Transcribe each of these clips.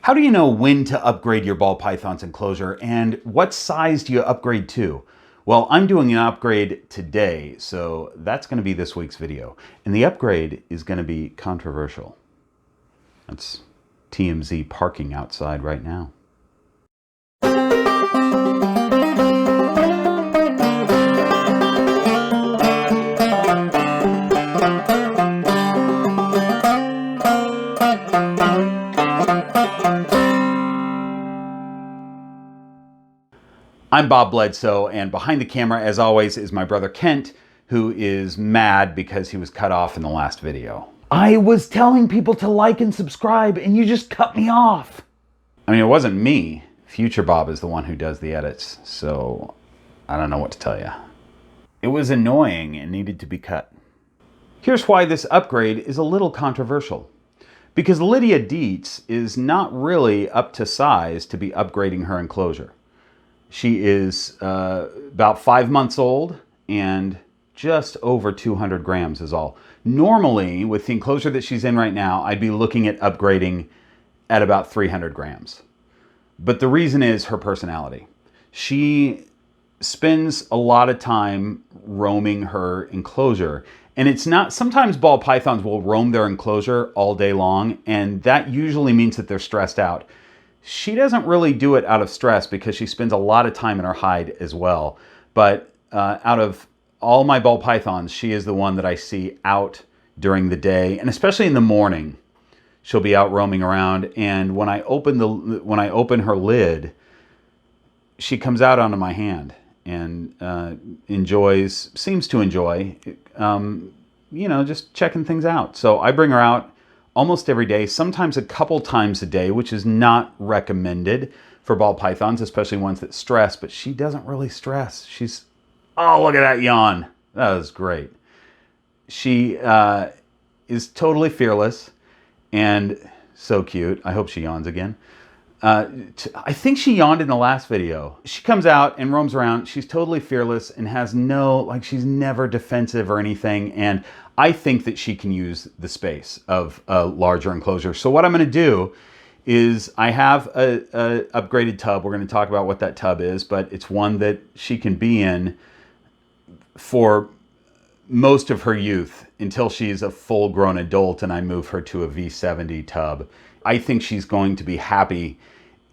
How do you know when to upgrade your ball python's enclosure, and what size do you upgrade to? Well, I'm doing an upgrade today, so that's going to be this week's video. And the upgrade is going to be controversial. That's TMZ parking outside right now. I'm Bob Bledsoe, and behind the camera, as always, is my brother Kent, who is mad because he was cut off in the last video. I was telling people to like and subscribe, and you just cut me off. I mean, it wasn't me. Future Bob is the one who does the edits, so I don't know what to tell you. It was annoying and needed to be cut. Here's why this upgrade is a little controversial. Because Lydia Dietz is not really up to size to be upgrading her enclosure. She is about 5 months old and just over 200 grams is all. Normally, with the enclosure that she's in right now, I'd be looking at upgrading at about 300 grams. But the reason is her personality. She spends a lot of time roaming her enclosure. And it's not, sometimes ball pythons will roam their enclosure all day long, and that usually means that they're stressed out. She doesn't really do it out of stress because she spends a lot of time in her hide as well. But out of all my ball pythons, she is the one that I see out during the day, and especially in the morning. She'll be out roaming around, and when I open her lid, she comes out onto my hand and seems to enjoy, just checking things out. So I bring her out almost every day, sometimes a couple times a day, which is not recommended for ball pythons, especially ones that stress, but she doesn't really stress. Oh, look at that yawn. That was great. She is totally fearless and so cute. I hope she yawns again. I think she yawned in the last video. She comes out and roams around. She's totally fearless and has she's never defensive or anything. And I think that she can use the space of a larger enclosure. So what I'm going to do is I have a upgraded tub. We're going to talk about what that tub is, but it's one that she can be in for most of her youth until she's a full-grown adult and I move her to a V70 tub. I think she's going to be happy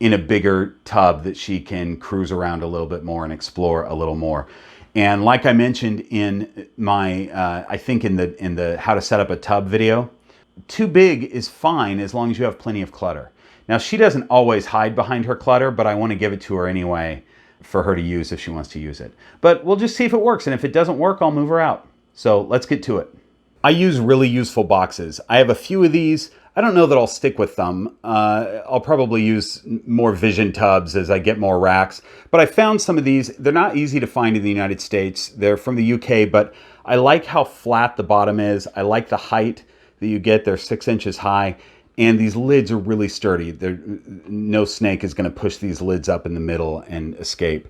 in a bigger tub that she can cruise around a little bit more and explore a little more. And like I mentioned in my, I think in the how to set up a tub video, too big is fine as long as you have plenty of clutter. Now she doesn't always hide behind her clutter, but I want to give it to her anyway for her to use if she wants to use it. But we'll just see if it works, and if it doesn't work, I'll move her out. So let's get to it. I use really useful boxes. I have a few of these. I don't know that I'll stick with them. I'll probably use more Vision tubs as I get more racks. But I found some of these. They're not easy to find in the United States. They're from the UK, but I like how flat the bottom is. I like the height that you get. They're 6 inches high. And these lids are really sturdy. No snake is going to push these lids up in the middle and escape.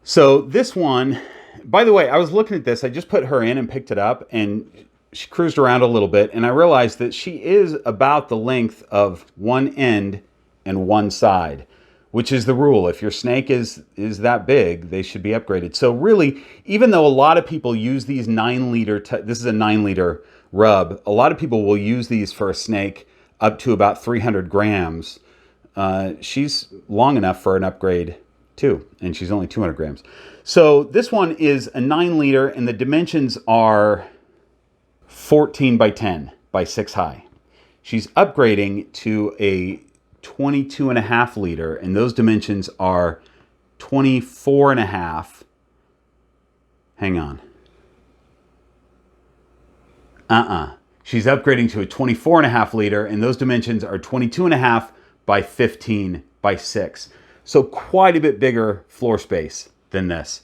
So this one, by the way, I was looking at this. I just put her in and picked it up, and she cruised around a little bit, and I realized that she is about the length of one end and one side, which is the rule. If your snake is that big, they should be upgraded. So really, even though a lot of people use these 9-liter, this is a 9-liter rub, a lot of people will use these for a snake up to about 300 grams. She's long enough for an upgrade too, and she's only 200 grams. So this one is a 9-liter, and the dimensions are 14 by 10 by 6 high. She's upgrading to a 22.5 liter, and those dimensions are 24.5. Hang on. She's upgrading to a 24.5 liter, and those dimensions are 22.5 by 15 by 6. So quite a bit bigger floor space than this,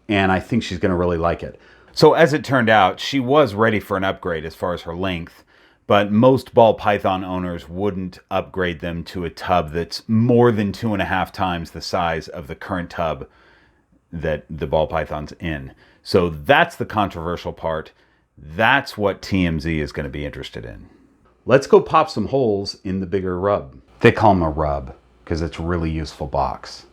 and I think she's going to really like it. So as it turned out, she was ready for an upgrade as far as her length, but most ball python owners wouldn't upgrade them to a tub that's more than 2.5 times the size of the current tub that the ball python's in. So that's the controversial part. That's what TMZ is going to be interested in. Let's go pop some holes in the bigger rub. They call them a rub because it's a really useful box.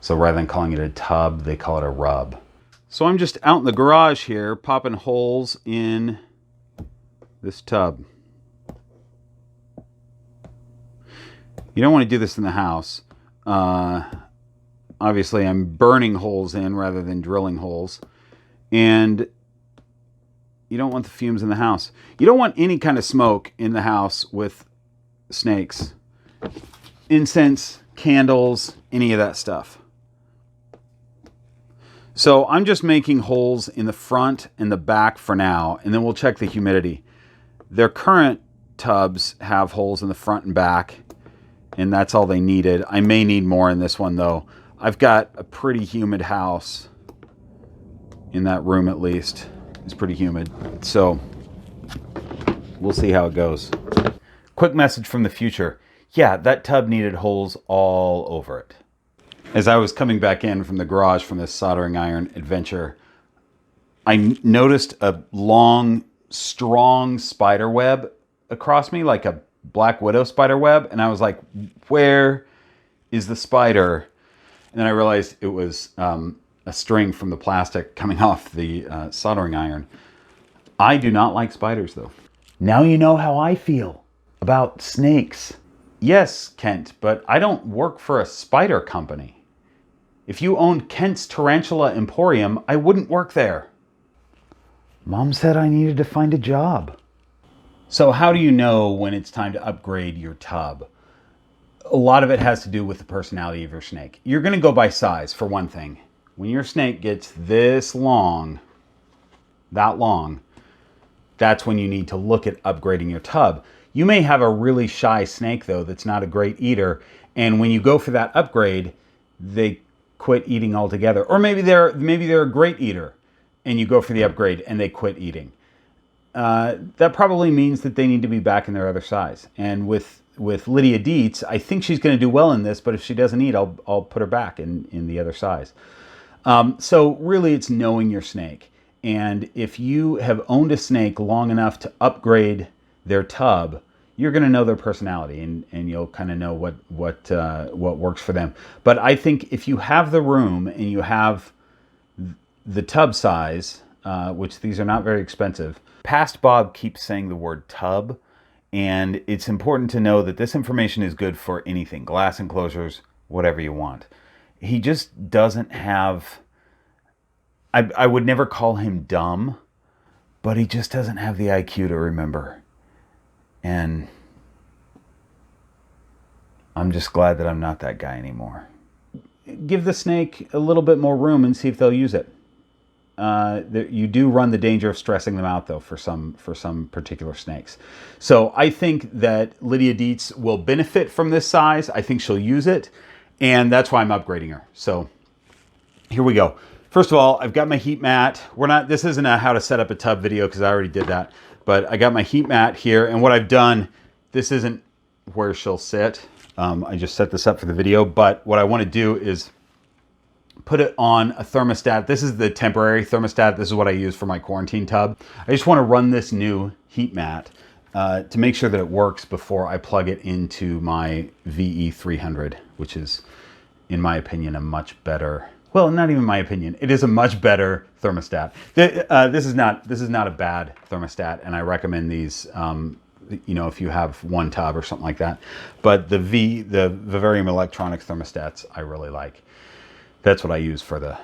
So rather than calling it a tub, they call it a rub. So I'm just out in the garage here, popping holes in this tub. You don't want to do this in the house. Obviously, I'm burning holes in rather than drilling holes. And you don't want the fumes in the house. You don't want any kind of smoke in the house with snakes. Incense, candles, any of that stuff. So I'm just making holes in the front and the back for now, and then we'll check the humidity. Their current tubs have holes in the front and back, and that's all they needed. I may need more in this one though. I've got a pretty humid house. In that room at least. It's pretty humid. So we'll see how it goes. Quick message from the future. Yeah, that tub needed holes all over it. As I was coming back in from the garage from this soldering iron adventure, I noticed a long, strong spider web across me, like a black widow spider web. And I was like, where is the spider? And then I realized it was a string from the plastic coming off the soldering iron. I do not like spiders though. Now you know how I feel about snakes. Yes, Kent, but I don't work for a spider company. If you owned Kent's Tarantula Emporium, I wouldn't work there. Mom said I needed to find a job. So how do you know when it's time to upgrade your tub? A lot of it has to do with the personality of your snake. You're going to go by size, for one thing. When your snake gets this long, that long, that's when you need to look at upgrading your tub. You may have a really shy snake, though, that's not a great eater. And when you go for that upgrade, they quit eating altogether. Or maybe they're a great eater, and you go for the upgrade, and they quit eating. That probably means that they need to be back in their other size. And with Lydia Dietz, I think she's going to do well in this, but if she doesn't eat, I'll put her back in the other size. So really it's knowing your snake. And if you have owned a snake long enough to upgrade their tub, you're going to know their personality and you'll kind of know what works for them. But I think if you have the room and you have the tub size, which these are not very expensive. Past Bob keeps saying the word tub, and it's important to know that this information is good for anything, glass enclosures, whatever you want. He just doesn't have, I would never call him dumb, but he just doesn't have the IQ to remember. And I'm just glad that I'm not that guy anymore. Give the snake a little bit more room and see if they'll use it. You do run the danger of stressing them out, though, for some particular snakes. So I think that Lydia Dietz will benefit from this size. I think she'll use it, and that's why I'm upgrading her. So here we go. First of all, I've got my heat mat. This isn't a how to set up a tub video because I already did that, but I got my heat mat here, and what I've done, this isn't where she'll sit. I just set this up for the video, but what I want to do is put it on a thermostat. This is the temporary thermostat. This is what I use for my quarantine tub. I just want to run this new heat mat to make sure that it works before I plug it into my VE300, which is, in my opinion, a much better, well, not even my opinion, it is a much better thermostat. This is not a bad thermostat, and I recommend these, you know, if you have one tub or something like that. But the Vivarium electronic thermostats I really like. That's what I use for the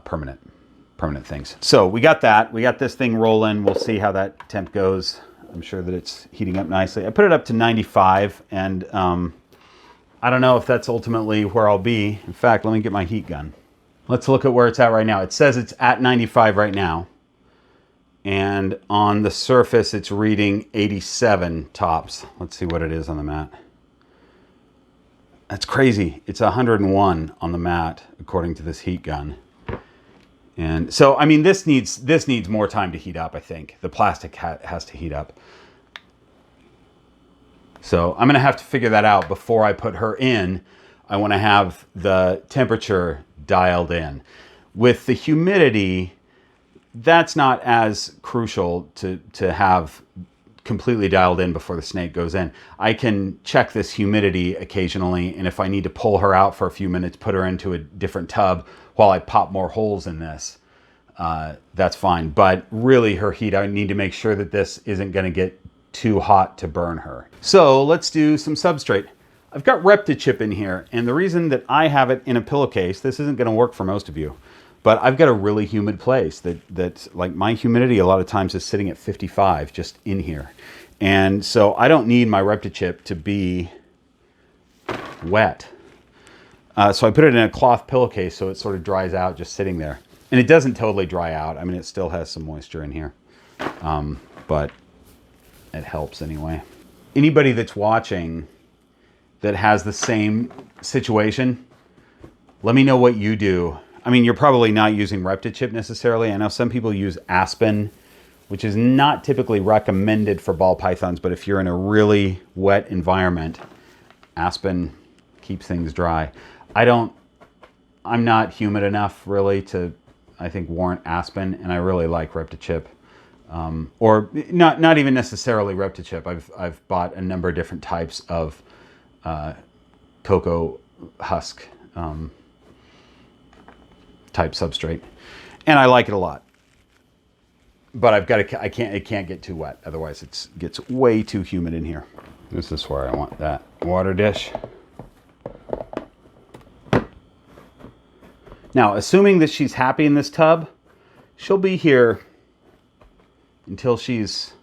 permanent things. So we got that. We got this thing rolling. We'll see how that temp goes. I'm sure that it's heating up nicely. I put it up to 95, and I don't know if that's ultimately where I'll be. In fact, let me get my heat gun. Let's look at where it's at right now. It says it's at 95 right now. And on the surface, it's reading 87 tops. Let's see what it is on the mat. That's crazy. It's 101 on the mat, according to this heat gun. And so, I mean, this needs more time to heat up, I think. The plastic has to heat up. So I'm going to have to figure that out before I put her in. I want to have the temperature dialed in. With the humidity, that's not as crucial to have completely dialed in before the snake goes in. I can check this humidity occasionally, and if I need to pull her out for a few minutes, put her into a different tub while I pop more holes in this, that's fine. But really her heat, I need to make sure that this isn't going to get too hot to burn her. So let's do some substrate. I've got Reptichip in here, and the reason that I have it in a pillowcase, this isn't going to work for most of you, but I've got a really humid place that like my humidity a lot of times is sitting at 55 just in here. And so I don't need my Reptichip to be wet. So I put it in a cloth pillowcase so it sort of dries out just sitting there. And it doesn't totally dry out. I mean, it still has some moisture in here, but it helps anyway. Anybody that's watching that has the same situation, let me know what you do. I mean, you're probably not using Reptichip necessarily. I know some people use Aspen, which is not typically recommended for ball pythons, but if you're in a really wet environment, Aspen keeps things dry. I'm not humid enough really to, I think, warrant Aspen, and I really like Reptichip. Or not even necessarily Reptichip. I've bought a number of different types of cocoa husk type substrate, and I like it a lot. But it can't get too wet, otherwise it gets way too humid in here. This is where I want that water dish. Now, assuming that she's happy in this tub, she'll be here until she's,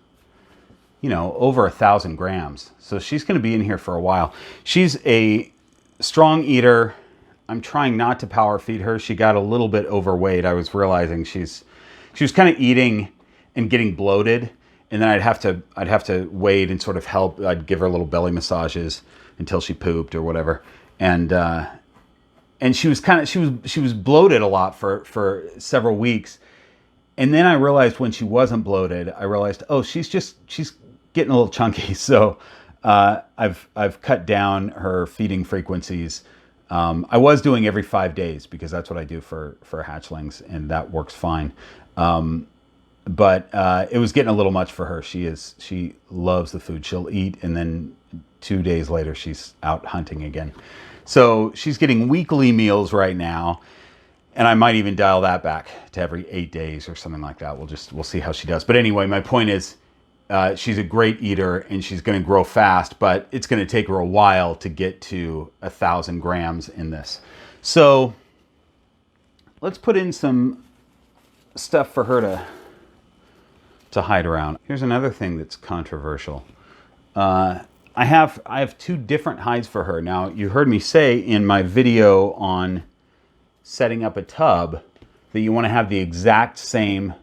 you know, over 1,000 grams. So she's going to be in here for a while. She's a strong eater. I'm trying not to power feed her. She got a little bit overweight. I was realizing she was kind of eating and getting bloated, and then I'd have to wait and sort of help. I'd give her little belly massages until she pooped or whatever, and she was bloated a lot for several weeks. And then I realized when she wasn't bloated, I realized, oh, she's getting a little chunky. So I've cut down her feeding frequencies. I was doing every 5 days because that's what I do for hatchlings, and that works fine. But it was getting a little much for her. She loves the food. She'll eat, and then 2 days later she's out hunting again. So she's getting weekly meals right now, and I might even dial that back to every 8 days or something like that. We'll see how she does. But anyway, my point is, she's a great eater, and she's going to grow fast, but it's going to take her a while to get to 1,000 grams in this. So let's put in some stuff for her to hide around. Here's another thing that's controversial. I have 2 different hides for her. Now, you heard me say in my video on setting up a tub that you want to have the exact same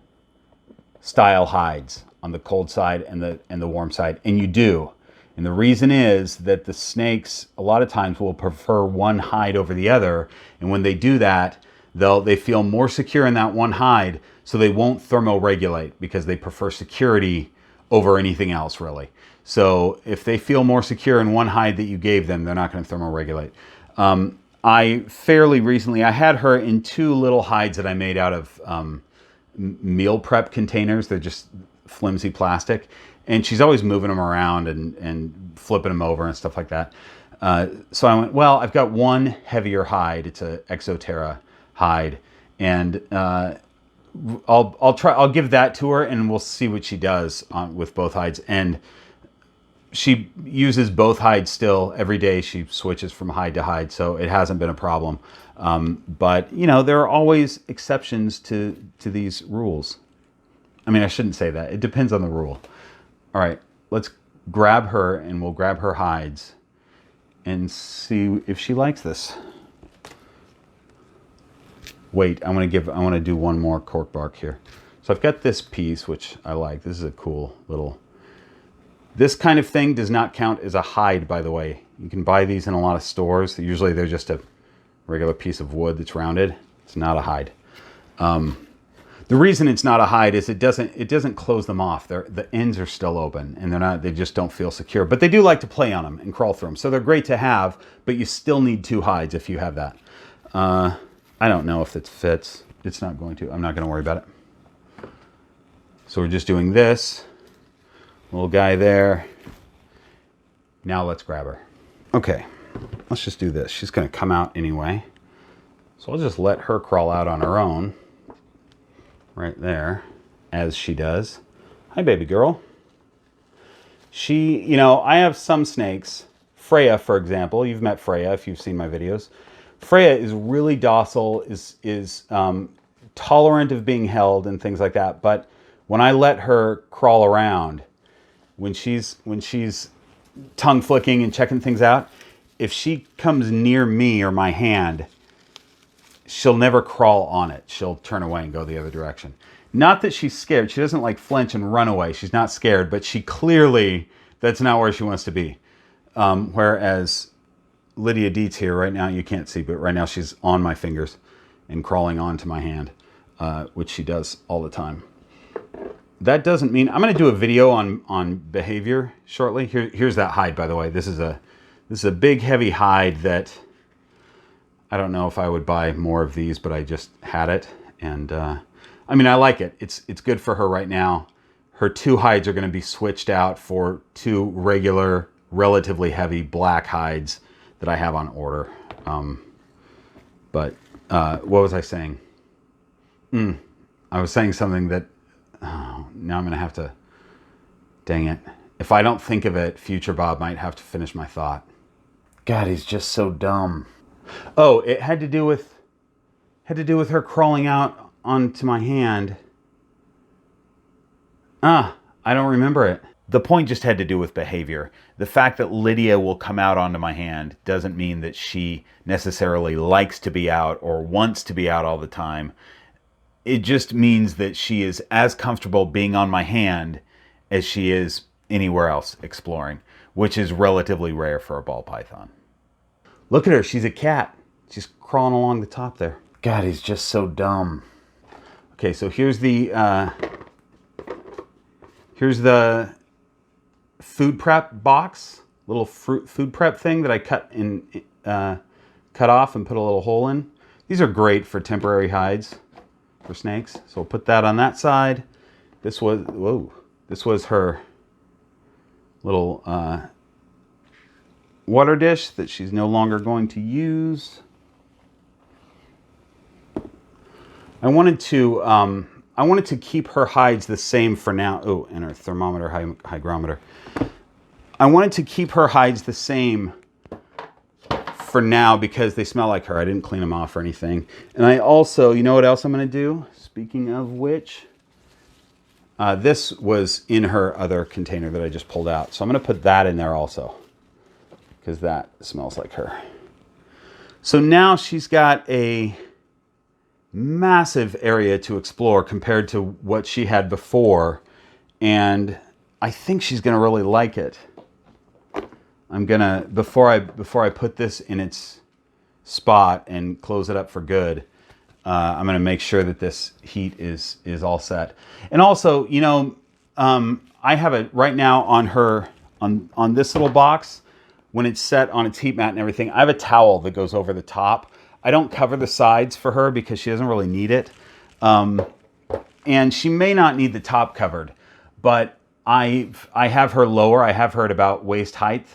style hides on the cold side and the warm side, and you do. And the reason is that the snakes a lot of times will prefer one hide over the other, and when they do that, they feel more secure in that one hide, so they won't thermoregulate because they prefer security over anything else, really. So if they feel more secure in one hide that you gave them, they're not going to thermoregulate. I fairly recently, I had her in 2 little hides that I made out of meal prep containers. They're just flimsy plastic, and she's always moving them around and flipping them over and stuff like that. So I went, well, I've got one heavier hide. It's a Exoterra hide, and I'll give that to her, and we'll see what she does with both hides. And she uses both hides still every day. She switches from hide to hide, so it hasn't been a problem. But you know, there are always exceptions to these rules. I mean, I shouldn't say that. It depends on the rule. All right, let's grab her, and we'll grab her hides and see if she likes this. Wait, I want to do one more cork bark here. So I've got this piece, which I like. This is a cool little... This kind of thing does not count as a hide, by the way. You can buy these in a lot of stores. Usually they're just a regular piece of wood that's rounded. It's not a hide. The reason it's not a hide is it doesn't close them off. The ends are still open, and they just don't feel secure. But they do like to play on them and crawl through them. So they're great to have, but you still need 2 hides if you have that. I don't know if it fits. It's not going to. I'm not going to worry about it. So we're just doing this. Little guy there. Now let's grab her. Okay, let's just do this. She's gonna come out anyway. So I'll just let her crawl out on her own. Right there, as she does. Hi, baby girl. She, you know, I have some snakes. Freya, for example. You've met Freya if you've seen my videos. Freya is really docile, is tolerant of being held and things like that. But when I let her crawl around, when she's tongue flicking and checking things out, if she comes near me or my hand, she'll never crawl on it. She'll turn away and go the other direction. Not that she's scared. She doesn't like flinch and run away. She's not scared, but she clearly, that's not where she wants to be. Whereas Lydia Dietz here right now, you can't see, but right now she's on my fingers and crawling onto my hand, which she does all the time. That doesn't mean, I'm going to do a video on behavior shortly. Here's that hide, by the way. This is a big heavy hide that I don't know if I would buy more of these, but I just had it. And I mean, I like it. It's good for her right now. Her 2 hides are going to be switched out for 2 regular, relatively heavy black hides that I have on order. What was I saying? I was saying something that, oh, now I'm going to have to, dang it. If I don't think of it, future Bob might have to finish my thought. God, he's just so dumb. Oh, it had to do with her crawling out onto my hand. I don't remember it. The point just had to do with behavior. The fact that Lydia will come out onto my hand doesn't mean that she necessarily likes to be out or wants to be out all the time. It just means that she is as comfortable being on my hand as she is anywhere else exploring, which is relatively rare for a ball python. Look at her, she's a cat. She's crawling along the top there. God, he's just so dumb. Okay, so here's the food prep box, little food prep thing that I cut off and put a little hole in. These are great for temporary hides for snakes. So we'll put that on that side. This was her little water dish that she's no longer going to use. I wanted to keep her hides the same for now. Oh, and her thermometer, hygrometer. I wanted to keep her hides the same for now because they smell like her. I didn't clean them off or anything. And I also, you know what else I'm going to do? Speaking of which, this was in her other container that I just pulled out. So I'm going to put that in there also because that smells like her. So now she's got a massive area to explore compared to what she had before, and I think she's gonna really like it. I'm gonna, before I put this in its spot and close it up for good, I'm gonna make sure that this heat is all set. And also, you know, I have it right now on her on this little box. When it's set on its heat mat and everything, I have a towel that goes over the top. I don't cover the sides for her because she doesn't really need it. And she may not need the top covered, but I have her lower. I have her at about waist height,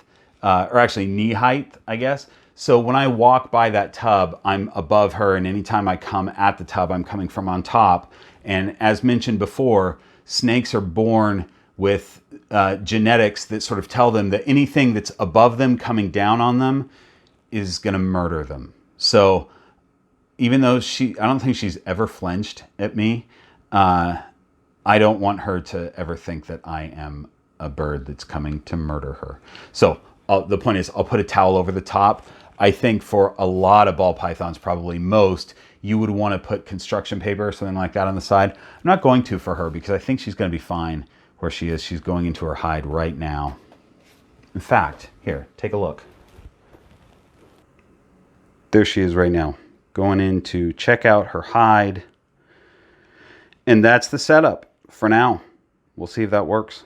or actually knee height, I guess. So when I walk by that tub, I'm above her, and anytime I come at the tub, I'm coming from on top. And as mentioned before, snakes are born with genetics that sort of tell them that anything that's above them coming down on them is going to murder them. So even though I don't think she's ever flinched at me, I don't want her to ever think that I am a bird that's coming to murder her. So the point is, I'll put a towel over the top. I think for a lot of ball pythons, probably most, you would want to put construction paper or something like that on the side. I'm not going to for her because I think she's going to be fine where she is. She's going into her hide right now. In fact, here, take a look. There she is right now, going in to check out her hide. And that's the setup for now. We'll see if that works.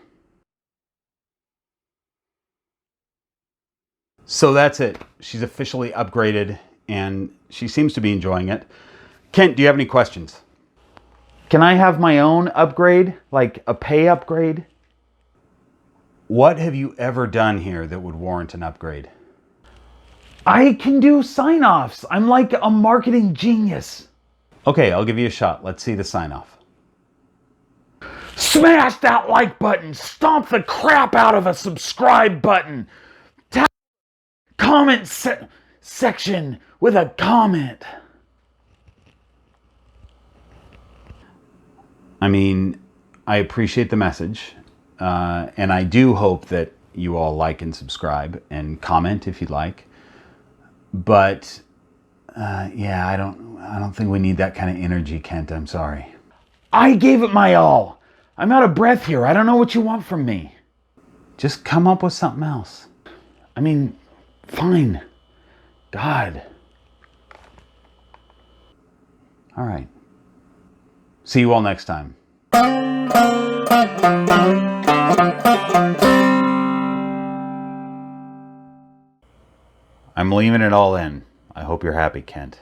So that's it. She's officially upgraded and she seems to be enjoying it. Kent, do you have any questions? Can I have my own upgrade, like a pay upgrade? What have you ever done here that would warrant an upgrade? I can do sign-offs. I'm like a marketing genius. Okay, I'll give you a shot. Let's see the sign-off. Smash that like button. Stomp the crap out of a subscribe button. Tap comment section with a comment. I mean, I appreciate the message. And I do hope that you all like and subscribe and comment if you'd like. But yeah, I don't think we need that kind of energy, Kent. I'm sorry. I gave it my all. I'm out of breath here. I don't know what you want from me. Just come up with something else. I mean, fine. God. All right. See you all next time. I'm leaving it all in. I hope you're happy, Kent.